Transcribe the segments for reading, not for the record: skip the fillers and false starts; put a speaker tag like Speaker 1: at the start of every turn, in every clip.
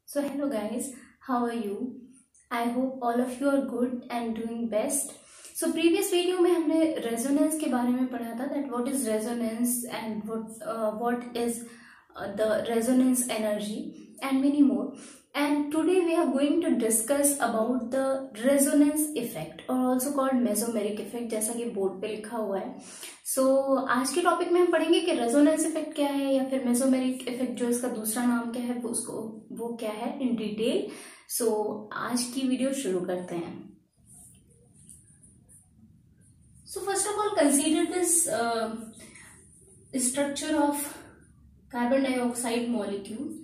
Speaker 1: So hello guys, how are you? I hope all of you are good and doing best. So previous video में हमने resonance के बारे में पढ़ा था that what is resonance and what is the resonance energy and many more. And today we are going to discuss about the resonance effect or also called mesomeric effect जैसा कि board पे लिखा हुआ है. So आज के topic में हम पढ़ेंगे कि रेजोनेंस इफेक्ट क्या है या फिर मेसोमेरिक इफेक्ट जो इसका दूसरा नाम क्या है वो क्या है इन डिटेल. सो आज की वीडियो शुरू करते हैं. So first of all consider this structure of carbon dioxide molecule.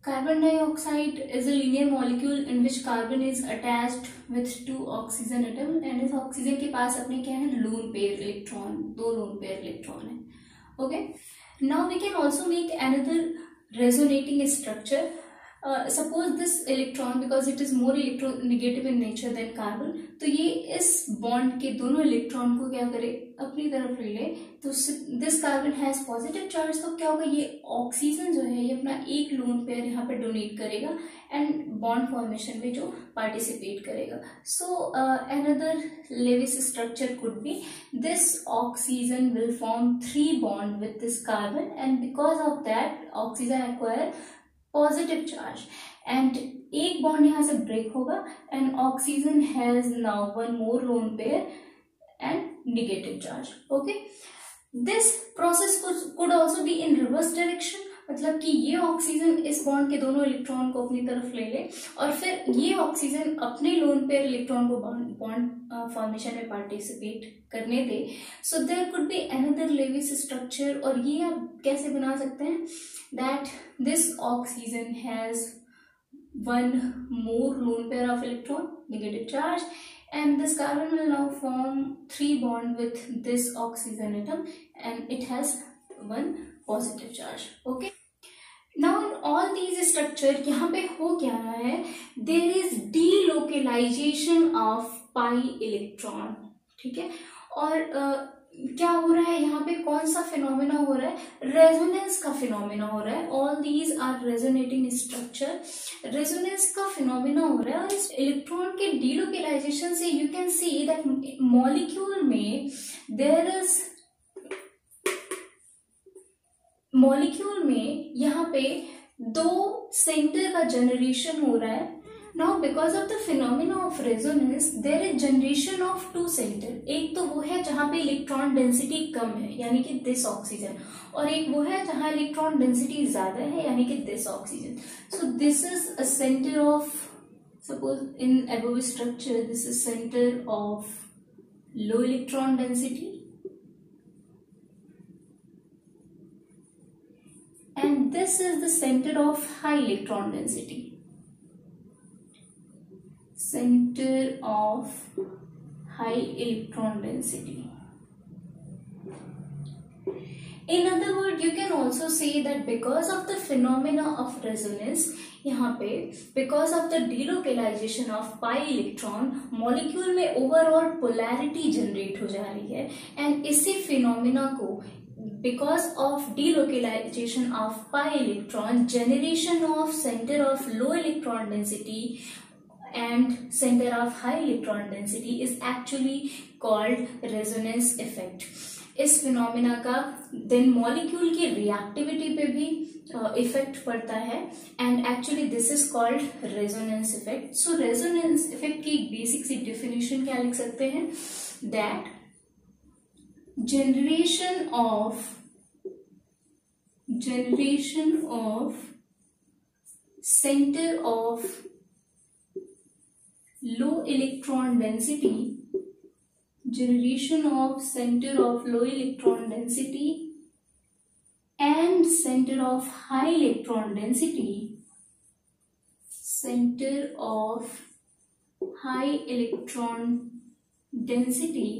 Speaker 1: Carbon dioxide is a linear molecule in which carbon is attached with two oxygen atom and इस ऑक्सीजन के पास अपने क्या है लोन पेयर इलेक्ट्रॉन, दो lone pair electron है. Okay, now we can also make another resonating structure. Suppose this electron because it is more electronegative in nature than carbon, तो ये इस बॉन्ड के दोनों इलेक्ट्रॉन को क्या करे अपनी तरफ ले ले. तो this carbon has positive charge, तो क्या होगा ये ऑक्सीजन जो है ये अपना एक लोन पेयर यहाँ पे डोनेट करेगा एंड बॉन्ड फॉर्मेशन में जो पार्टिसिपेट करेगा. So another Lewis structure could be this oxygen will form 3 bond with this carbon and because of that oxygen acquire positive charge and एक बॉन्ड यहाँ से break होगा and oxygen has now one more lone pair and negative charge. Okay, this process could also be in reverse direction, मतलब कि ये oxygen इस bond के दोनों इलेक्ट्रॉन को अपनी तरफ ले ले और फिर ये ऑक्सीजन अपने लोन पेयर इलेक्ट्रॉन को बॉन्ड फॉर्मेशन में पार्टिसिपेट करने दे. So there could be another Lewis structure. और ये आप कैसे बना सकते हैं that this oxygen has one more lone pair of electron, negative charge, and this carbon will now form 3 bond with this oxygen atom and it has one positive charge. Okay, now in all these structure यहाँ पे हो क्या रहा है, there is delocalization of pi electron. ठीक है, और क्या हो रहा है यहाँ पे, कौन सा फिनोमेना हो रहा है, रेजोनेंस का फिनोमेना हो रहा है. All these are resonating structure, resonance का फिनोमेना हो रहा है. और इस इलेक्ट्रॉन के डीलोकेलाइजेशन से you can see that molecule में देयर इज मॉलिक्यूल में यहाँ पे 2 सेंटर का जनरेशन हो रहा है. Now because of the phenomena of resonance there is generation of 2 center. एक तो वो है जहाँ पे इलेक्ट्रॉन डेंसिटी कम है यानी कि दिस ऑक्सीजन, और एक वो है जहाँ इलेक्ट्रॉन डेंसिटी ज्यादा है यानी कि this oxygen. So this is a centre of, suppose in above structure this is center of low electron density and this is the center of high electron density. Center of high electron density. In other words, you can also say that because of the phenomena of resonance, यहाँ पे because of the delocalization of pi electron, molecule में overall polarity generate हो जा रही है and इसी phenomena को because of delocalization of pi electron, generation of center of low electron density and center of high electron density is actually called resonance effect. इस phenomena का then molecule की reactivity पे भी इफेक्ट पड़ता है and actually this is called resonance effect. So resonance effect की basic सी definition क्या लिख सकते हैं, that generation of centre of low electron density, generation of center of low electron density and center of high electron density, center of high electron density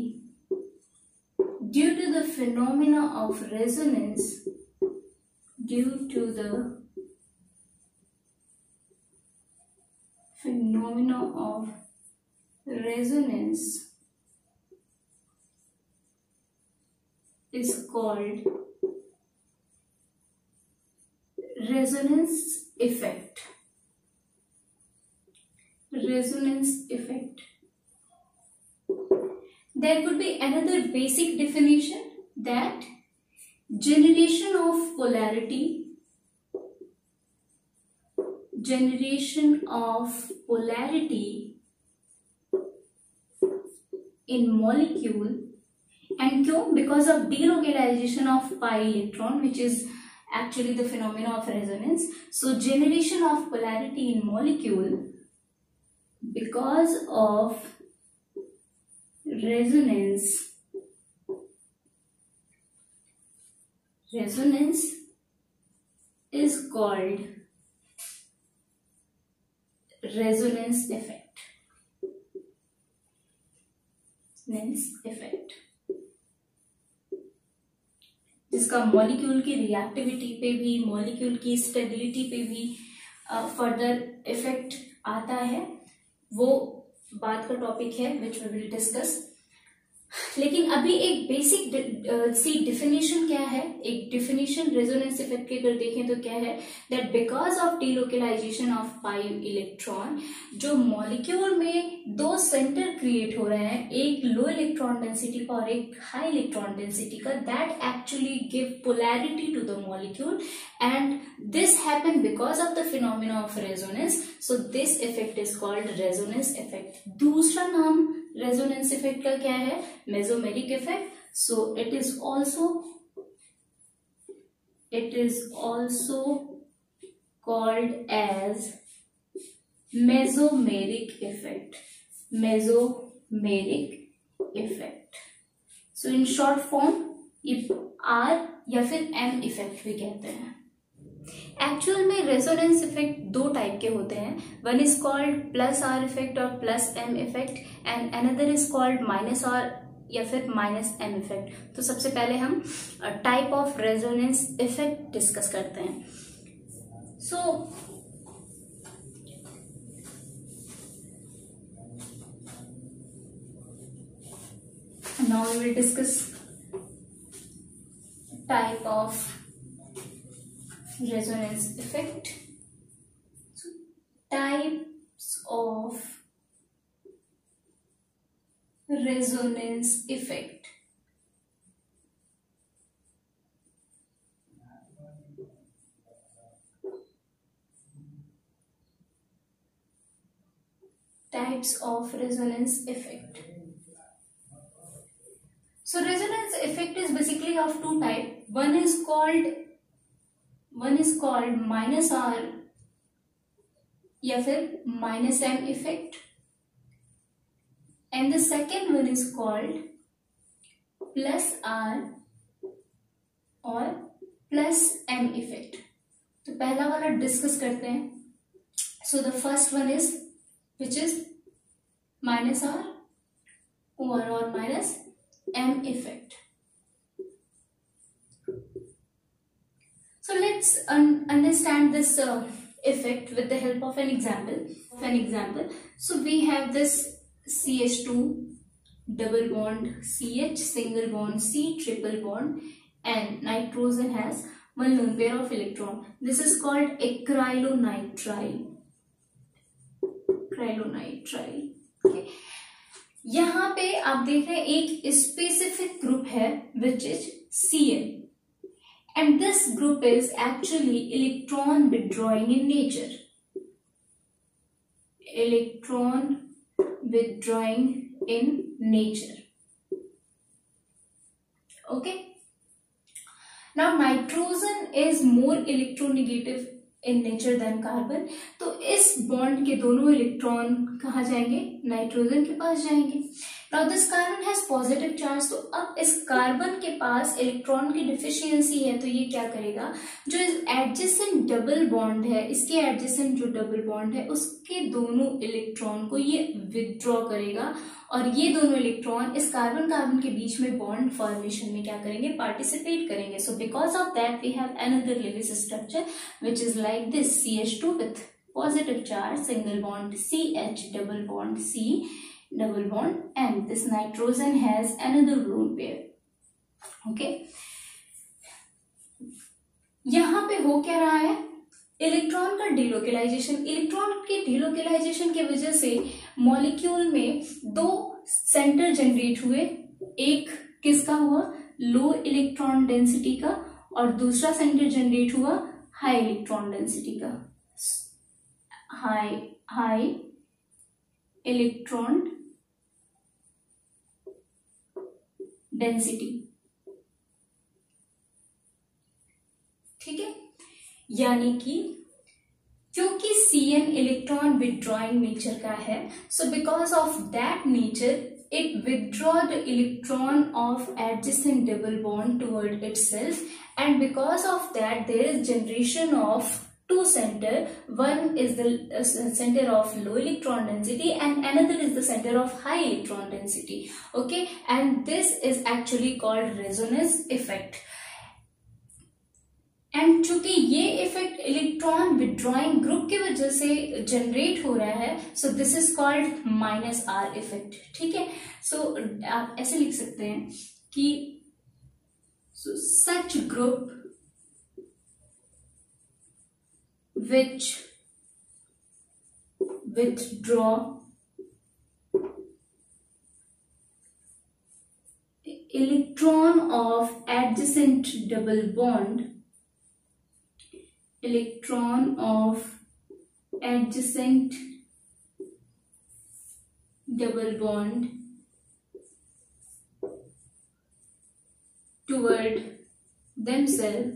Speaker 1: due to the phenomena of resonance, due to the phenomena of resonance is called resonance effect. resonance effect. There could be another basic definition, that generation of polarity in molecule, and क्यों? Because of delocalization of pi electron, which is actually the phenomena of resonance. So generation of polarity in molecule because of resonance is called resonance effect. जिसका molecule की reactivity पे भी, molecule की stability पे भी further effect आता है, वो बात का टॉपिक है विच वी विल डिस्कस. लेकिन अभी एक बेसिक सी डिफिनेशन क्या है, एक डिफिनेशन रेजोनेंस इफेक्ट की अगर देखें तो क्या है, that because of delocalisation of pi electron, जो मॉलिक्यूल में दो सेंटर क्रिएट हो रहे हैं, एक लो इलेक्ट्रॉन डेंसिटी का और एक हाई इलेक्ट्रॉन डेंसिटी का, that actually give polarity to the molecule, and this happen because of the phenomena of resonance. So this effect is called resonance effect. दूसरा नाम रेजोनेंस इफेक्ट का क्या है? Mesomeric effect. So it is also called as mesomeric effect. So in short form ये R या फिर M effect भी कहते हैं. एक्चुअल में रेजोनेंस इफेक्ट दो टाइप के होते हैं. One is called plus R effect और plus M effect, and another is called minus R या फिर माइनस M इफेक्ट. तो सबसे पहले हम type of resonance effect discuss करते हैं. So now we will discuss type of resonance effect. So types of resonance effect. Types of resonance effect. So resonance effect is basically of two types. One is called minus R या फिर minus M effect, and the second one is called plus R और plus M effect. तो पहला वाला discuss करते हैं. So the first one is which is minus R or minus M effect. So let's understand this effect with the help of an example. So we have this CH2 double bond CH single bond C triple bond, and nitrogen has one lone pair of electron. This is called acrylonitrile. Okay. यहाँ पे आप देख रहे हैं एक specific group है which is Cl, and this group is actually electron withdrawing in nature. Okay. Now nitrogen is more electronegative in nature than carbon. तो इस बॉन्ड के दोनों इलेक्ट्रॉन कहाँ जाएंगे? नाइट्रोजन के पास जाएंगे. Now this carbon has positive charge. तो अब इस कार्बन के पास इलेक्ट्रॉन की डिफिशियंसी है, तो ये क्या करेगा? जो एडजेसेंट डबल बॉन्ड है, इसके एडजेसेंट जो डबल बॉन्ड है उसके दोनों इलेक्ट्रॉन को ये विदड्रॉ करेगा, और ये दोनों इलेक्ट्रॉन इस कार्बन के बीच में बॉन्ड फॉर्मेशन में क्या करेंगे? पार्टिसिपेट करेंगे. So because of that we have another Lewis structure which is like this CH2 with positive charge, single bond CH, double bond C, double bond, and this nitrogen has another lone pair. Okay. यहाँ पे हो क्या रहा है? Electron का डिलोकेलाइजेशन, electron के डिलोकेलाइजेशन की वजह से मॉलिक्यूल में दो सेंटर जनरेट हुए, एक किसका हुआ, लो इलेक्ट्रॉन डेंसिटी का, और दूसरा सेंटर जनरेट हुआ हाई इलेक्ट्रॉन डेंसिटी का, हाई इलेक्ट्रॉन डेंसिटी। ठीक है, यानी कि क्योंकि Cn इलेक्ट्रॉन विथड्रॉइंग नेचर का है, सो because of that nature it withdraw the electron of adjacent double bond toward itself, and because of that there is generation of two center. One is the center of low electron density and another is the center of high electron density. Okay, and this is actually called resonance effect. And चूंकि ये effect electron withdrawing group की वजह से generate हो रहा है, so this is called minus R effect. ठीक है, सो आप ऐसे लिख सकते हैं कि such group which withdraw electron of adjacent double bond, electron of adjacent double bond toward themselves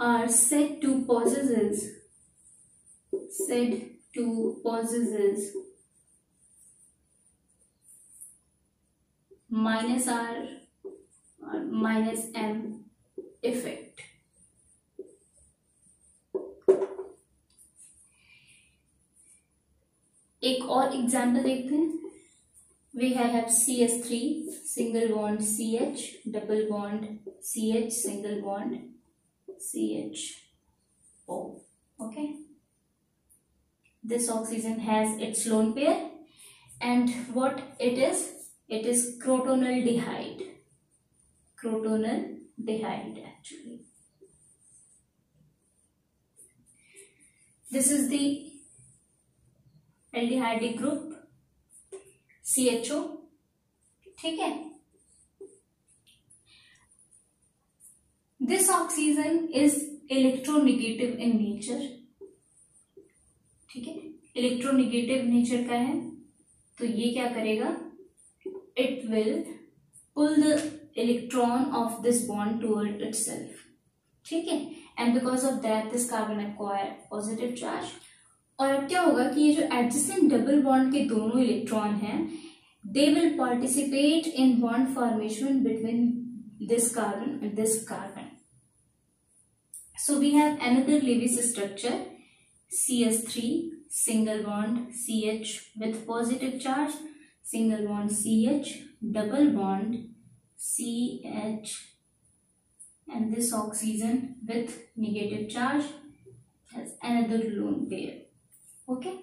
Speaker 1: are said to possess minus R or minus M effect. एक और एग्जाम्पल देखते हैं। We have CS3 single bond CH, double bond CH, single bond CHO. Okay, this oxygen has its lone pair, and what it is crotonaldehyde. Crotonaldehyde actually. This is the aldehyde group CHO. ठीक है, this oxygen is electronegative in nature. ठीक है, electronegative nature का है, तो ये क्या करेगा, it will pull the electron of this bond toward itself. ठीक है, and because of that this carbon acquire positive charge. और अब क्या होगा कि ये जो adjacent double bond के दोनों इलेक्ट्रॉन हैं, they will participate in bond formation between this carbon and this carbon. So we have another Lewis structure, CS3 single bond CH with positive charge, single bond CH, double bond CH, and this oxygen with negative charge has another lone pair. Okay,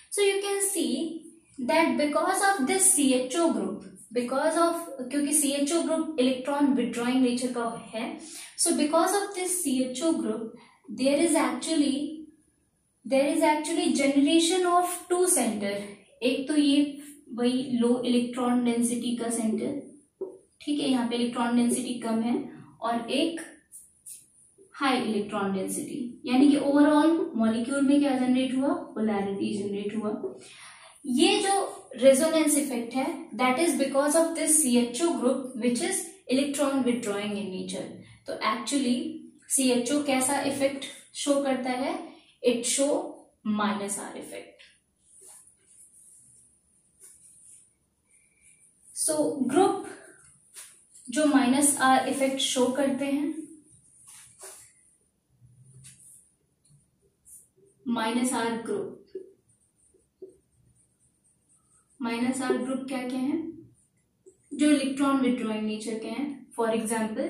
Speaker 1: so you can see that because of this CHO group, because of क्योंकि CHO group electron withdrawing nature का है, so because of this CHO group there is actually generation of two center. एक तो ये वही लो electron density का centre, ठीक है, यहाँ पे इलेक्ट्रॉन डेंसिटी कम है, और एक हाई इलेक्ट्रॉन डेंसिटी, यानी कि ओवरऑल मॉलिक्यूल में क्या जनरेट हुआ, पोलैरिटी जनरेट हुआ। ये जो रेजोनेंस इफेक्ट है that is because of this CHO group which is electron withdrawing in nature. तो एक्चुअली CHO कैसा इफेक्ट शो करता है, it show minus R effect. So group जो माइनस आर इफेक्ट शो करते हैं, माइनस आर ग्रुप क्या क्या है, जो इलेक्ट्रॉन विथड्रॉइंग नेचर के हैं। For example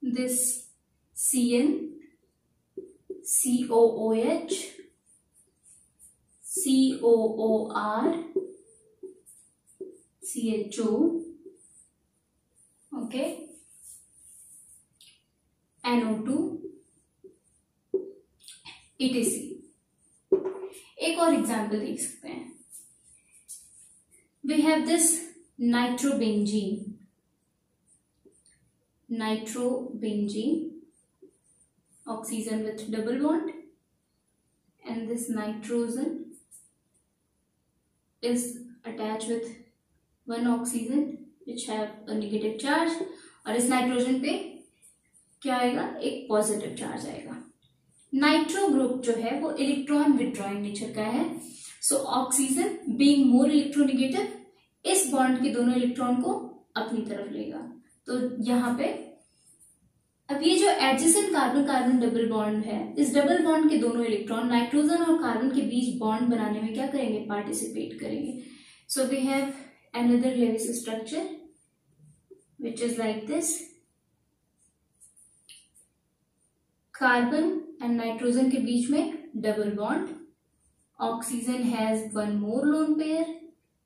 Speaker 1: this Cn, COOH, COOR, CHO, okay, NO2 etc. एक और एग्जाम्पल देख सकते हैं. We have this nitrobenzene. Oxygen with double bond, and this nitrogen is attached with one oxygen which have a negative charge, और इस nitrogen पे क्या आएगा, एक पॉजिटिव चार्ज आएगा. नाइट्रो ग्रुप जो है वो इलेक्ट्रॉन विड्रॉइंग नेचर का है. So oxygen being more electronegative, इस बॉन्ड के दोनों इलेक्ट्रॉन को अपनी तरफ लेगा. तो यहाँ पे अब ये जो adjacent carbon carbon double bond है, इस डबल बॉन्ड के दोनों इलेक्ट्रॉन नाइट्रोजन और कार्बन के बीच बॉन्ड बनाने में क्या करेंगे, पार्टिसिपेट करेंगे. So we have another Lewis structure which is like this. Carbon and nitrogen के बीच में double bond. Oxygen has one more lone pair,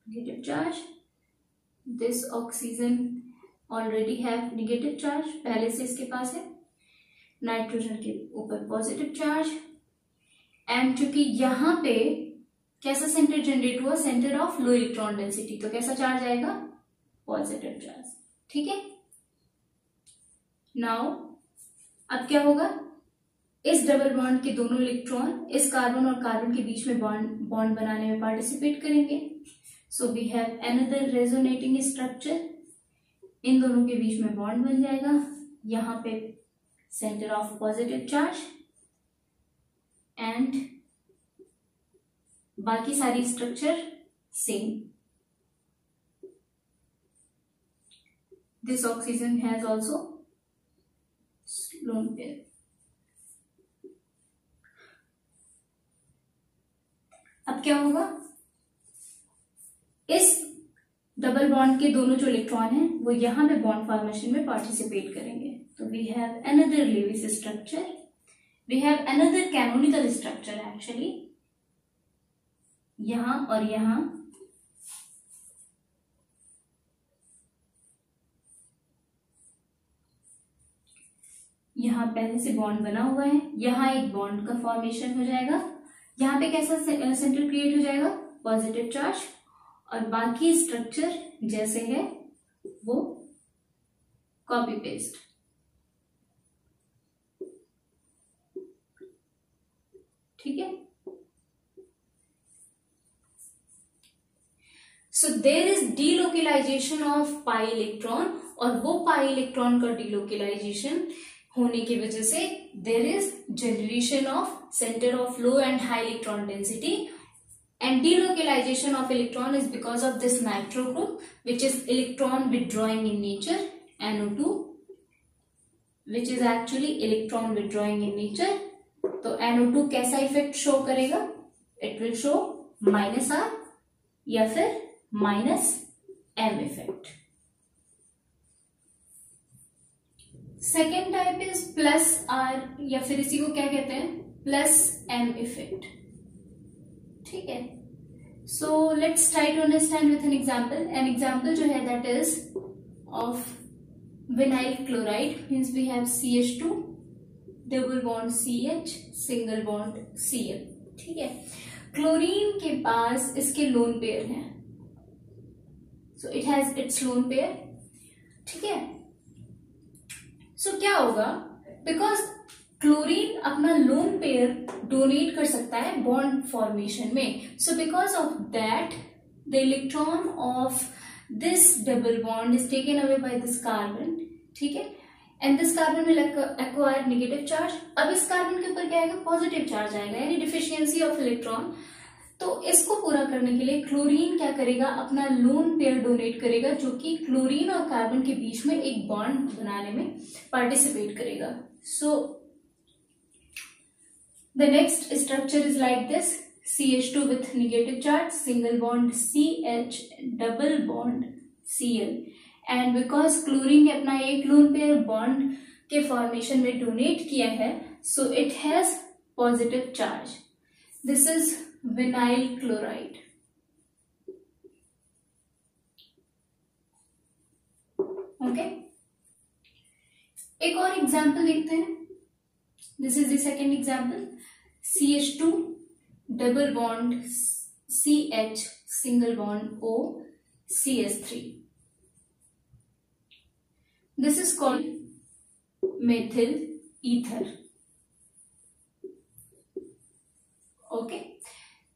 Speaker 1: negative charge. This oxygen already have negative charge, पहले से इसके पास है. नाइट्रोजन के ऊपर पॉजिटिव चार्ज. एंड चूंकि यहाँ पे कैसा सेंटर जनरेट हुआ, centre of low electron density, तो कैसा चार्ज आएगा, पॉजिटिव चार्ज. ठीक है. नाउ अब क्या होगा, इस डबल बॉन्ड के दोनों इलेक्ट्रॉन इस कार्बन और कार्बन के बीच में बॉन्ड बनाने में पार्टिसिपेट करेंगे. So we have another resonating structure. इन दोनों के बीच में बॉन्ड बन जाएगा. यहाँ पे centre of positive charge, and बाकी सारी structure same. This oxygen has also lone pair. अब क्या होगा, इस डबल बॉन्ड के दोनों जो इलेक्ट्रॉन हैं वो यहां पे बॉन्ड फॉर्मेशन में पार्टिसिपेट करेंगे. तो we have another Lewis structure. We have another canonical structure actually. यहां और यहां यहाँ पहले से बॉन्ड बना हुआ है. यहाँ एक बॉन्ड का फॉर्मेशन हो जाएगा. यहाँ पे कैसा सेंटर क्रिएट हो जाएगा, पॉजिटिव चार्ज. और बाकी स्ट्रक्चर जैसे है वो कॉपी पेस्ट. ठीक है. So there is delocalisation of pi electron, और वो पाई इलेक्ट्रॉन का डीलोकेलाइजेशन होने की वजह से there is generation of centre of low and high electron density. And delocalisation of electron is because of this nitro group which is electron withdrawing in nature, NO2, which is actually electron withdrawing in nature. तो NO2 कैसा effect show करेगा, it will show -R या फिर -M effect. Second type is +R, या फिर इसी को क्या कहते हैं, +M इफेक्ट. ठीक है. So let's try to understand with an example. An example जो है that is of vinyl chloride. Means we have CH2, double bond CH, single bond Cl. ठीक है. क्लोरीन के पास इसके लोन पेयर हैं. So it has its lone pair. ठीक है. सो क्या होगा, बिकॉज क्लोरीन अपना लोन पेयर डोनेट कर सकता है बॉन्ड फॉर्मेशन में. सो because of that the electron of this double bond is taken away by this carbon. ठीक है. And this carbon will acquire negative charge. अब इस कार्बन के ऊपर क्या आएगा, पॉजिटिव चार्ज आएगा, यानी डिफिशियंसी ऑफ इलेक्ट्रॉन. तो इसको पूरा करने के लिए क्लोरीन क्या करेगा, अपना लोन पेयर डोनेट करेगा, जो कि क्लोरीन और कार्बन के बीच में एक बॉन्ड बनाने में पार्टिसिपेट करेगा. So the next structure is like this. CH2 with negative charge, single bond CH, double bond Cl. And because chlorine ने अपना एक लोन पेयर बॉन्ड के फॉर्मेशन में डोनेट किया है, so it has positive charge. This is vinyl chloride. Okay. एक और example देखते हैं. This is the second example. CH2 double bond CH single bond O CS3. This is called methyl ether. Okay.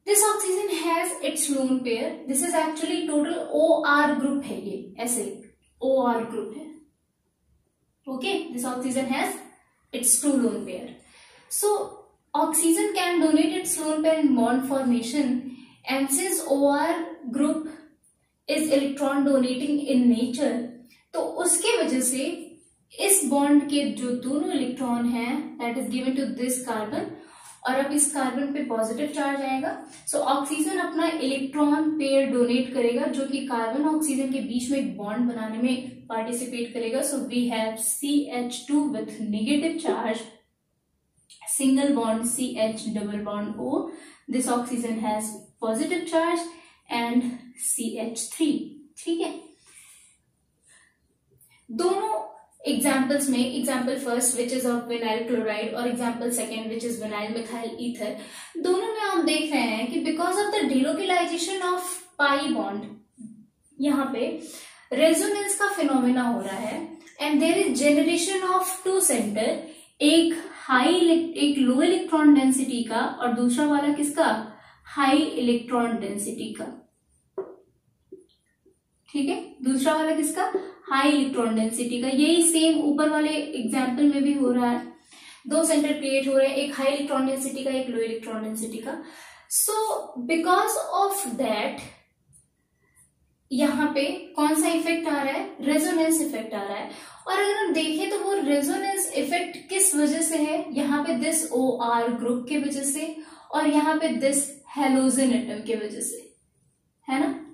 Speaker 1: This oxygen has its lone pair. This is actually total OR group है ये, ऐसे OR group है. Okay. This oxygen has its two lone pair. So oxygen can donate its lone pair in bond formation, and since OR group is electron donating in nature, तो उसके वजह से इस bond के जो दोनों इलेक्ट्रॉन हैं that is given to this carbon, और अब इस कार्बन पे पॉजिटिव चार्ज आएगा. सो ऑक्सीजन अपना इलेक्ट्रॉन पेयर डोनेट करेगा जो कि कार्बन ऑक्सीजन के बीच में एक बॉन्ड बनाने में पार्टिसिपेट करेगा. So we have CH2 with negative charge, single bond CH double bond O. This oxygen has positive charge and CH3. ठीक है. दोनों एग्जाम्पल्स में, example first which is of vinyl chloride और example second which is vinyl methyl ether, दोनों में आप देख रहे हैं कि because of the delocalisation of pi bond यहाँ पे रेजोनेंस का फिनोमेना हो रहा है and there is generation of two centre, एक लो इलेक्ट्रॉन डेंसिटी का और दूसरा वाला किसका, हाई इलेक्ट्रॉन डेंसिटी का. ठीक है. दूसरा वाला किसका, हाई इलेक्ट्रॉन डेंसिटी का. यही सेम ऊपर वाले एग्जाम्पल में भी हो रहा है. दो सेंटर क्रिएट हो रहे हैं, एक हाई इलेक्ट्रॉन डेंसिटी का, एक लो इलेक्ट्रॉन डेंसिटी का. सो बिकॉज ऑफ दैट यहाँ पे कौन सा इफेक्ट आ रहा है, रेजोनेंस इफेक्ट आ रहा है. और अगर हम देखें तो वो रेजोनेंस इफेक्ट किस वजह से है, यहाँ पे दिस OR ग्रुप के वजह से और यहाँ पे दिस हेलोजन एटम के वजह से, है ना.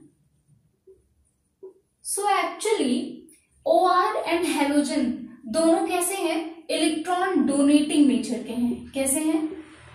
Speaker 1: So actually OR and halogen दोनों कैसे हैं, इलेक्ट्रॉन डोनेटिंग नेचर के हैं. कैसे हैं,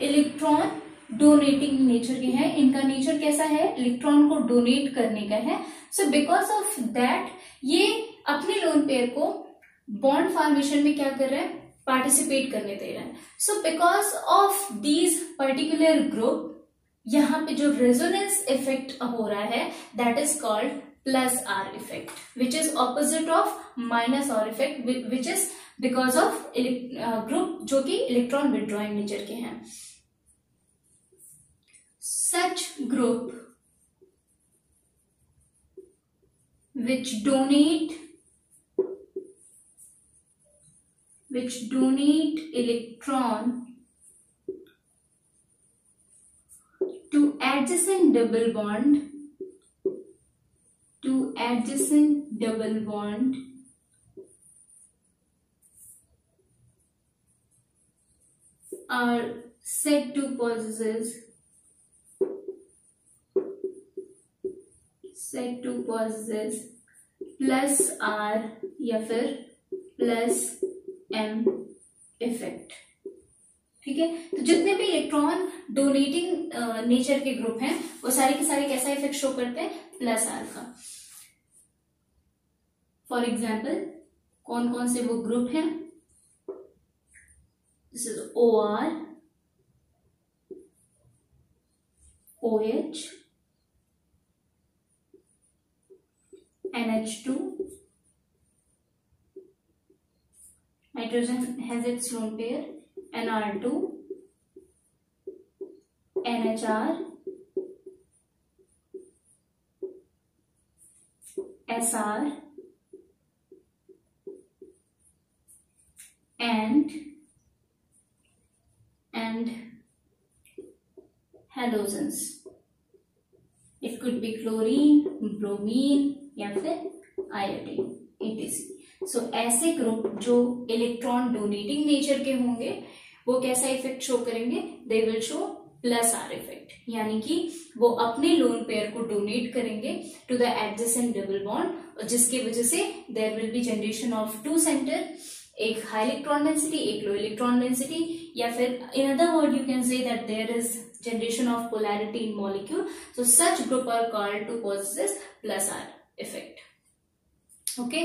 Speaker 1: इलेक्ट्रॉन डोनेटिंग नेचर के हैं. इनका नेचर कैसा है, इलेक्ट्रॉन को डोनेट करने का है. सो बिकॉज ऑफ दैट ये अपने लोन पेयर को बॉन्ड फॉर्मेशन में क्या कर रहे हैं, पार्टिसिपेट करने दे रहे हैं. सो because of these particular group यहाँ पे जो रेजोनेंस इफेक्ट हो रहा है that is called plus R effect, which is opposite of minus R effect, which is because of group जो कि electron withdrawing nature के हैं. Such group which donate electron to adjacent double bond are said to possess plus R या फिर plus M effect. ठीक है. तो जितने भी इलेक्ट्रॉन डोनेटिंग नेचर के ग्रुप हैं वो सारे के सारे कैसा इफेक्ट शो करते हैं, प्लस R का. फॉर एग्जाम्पल कौन कौन से वो ग्रुप हैं, this is OR, OH, NH2, nitrogen has its lone pair, NR2, NHR, SR, and halogens. It could be chlorine, bromine या फिर आयोडीन, etc. सो ऐसे ग्रुप जो इलेक्ट्रॉन डोनेटिंग नेचर के होंगे वो कैसा इफेक्ट शो करेंगे, they will show plus R effect, यानी कि वो अपने लोन पेयर को डोनेट करेंगे to the adjacent double bond, और जिसकी वजह से there will be generation of two centre, एक हाई इलेक्ट्रॉन डेंसिटी, एक लो इलेक्ट्रॉन डेंसिटी, या फिर in other word you can say that there is generation of polarity in molecule. So such group are called to possess plus R effect. Okay.